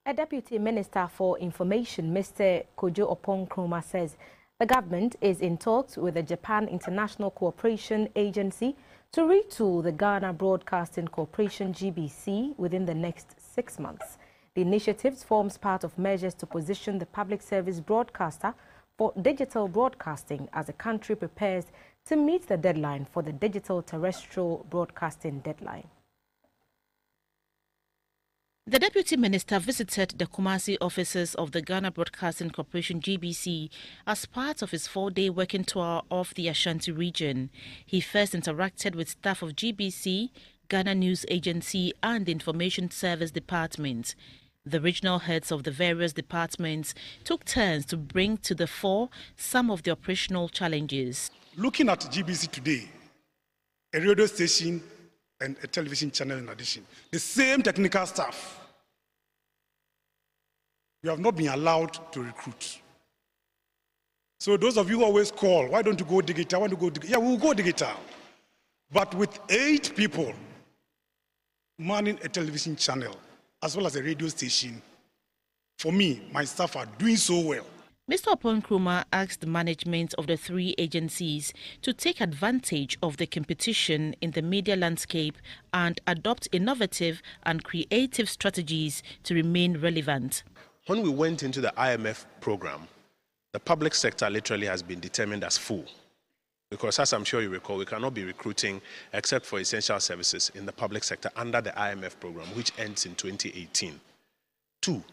A Deputy Minister for Information, Mr. Kojo Oppong Nkrumah, says the government is in talks with the Japan International Cooperation Agency to retool the Ghana Broadcasting Corporation GBC within the next 6 months. The initiative forms part of measures to position the public service broadcaster for digital broadcasting as the country prepares to meet the deadline for the digital terrestrial broadcasting deadline. The Deputy Minister visited the Kumasi offices of the Ghana Broadcasting Corporation GBC as part of his 4-day working tour of the Ashanti region. He first interacted with staff of GBC, Ghana News Agency and the Information Service Department. The regional heads of the various departments took turns to bring to the fore some of the operational challenges. Looking at GBC today, a radio station and a television channel in addition, the same technical staff. We have not been allowed to recruit. So those of you who always call, why don't you go digital? I want to go digital. Yeah, we will go digital. But with 8 people manning a television channel as well as a radio station, for me, my staff are doing so well. Mr. Oppong Nkrumah asked the management of the 3 agencies to take advantage of the competition in the media landscape and adopt innovative and creative strategies to remain relevant. When we went into the IMF program, the public sector literally has been determined as full. Because as I'm sure you recall, we cannot be recruiting except for essential services in the public sector under the IMF program, which ends in 2018. 2,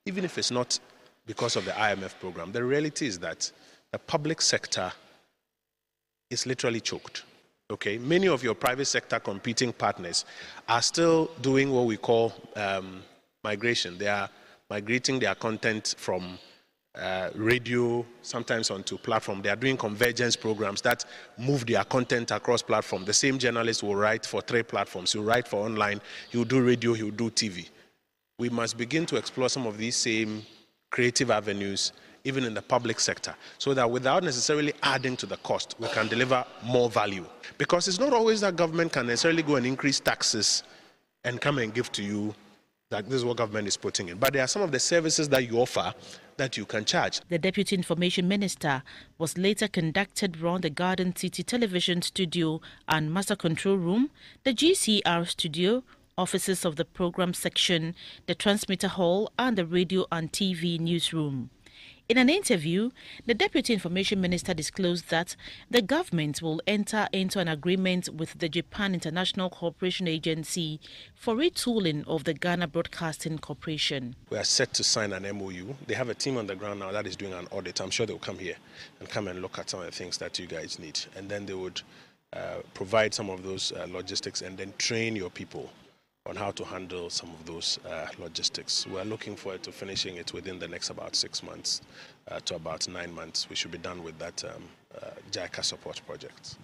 even if it's not because of the IMF program, the reality is that the public sector is literally choked. Okay, many of your private sector competing partners are still doing what we call migration. They are migrating their content from radio, sometimes onto platform. They are doing convergence programs that move their content across platform. The same journalist will write for 3 platforms. He'll write for online, he'll do radio, he'll do TV. We must begin to explore some of these same creative avenues even in the public sector, so that without necessarily adding to the cost, we can deliver more value. Because it's not always that government can necessarily go and increase taxes and come and give to you that this is what government is putting in. But there are some of the services that you offer that you can charge. The Deputy Information Minister was later conducted around the Garden City Television Studio and Master Control Room, the GCR Studio, offices of the Program Section, the Transmitter Hall and the Radio and TV Newsroom. In an interview, the Deputy Information Minister disclosed that the government will enter into an agreement with the Japan International Cooperation Agency for retooling of the Ghana Broadcasting Corporation. We are set to sign an MOU. They have a team on the ground now that is doing an audit. I'm sure they'll come here and come and look at some of the things that you guys need. And then they would provide some of those logistics and then train your people on how to handle some of those logistics. We're looking forward to finishing it within the next about 6 months to about 9 months. We should be done with that JICA support project.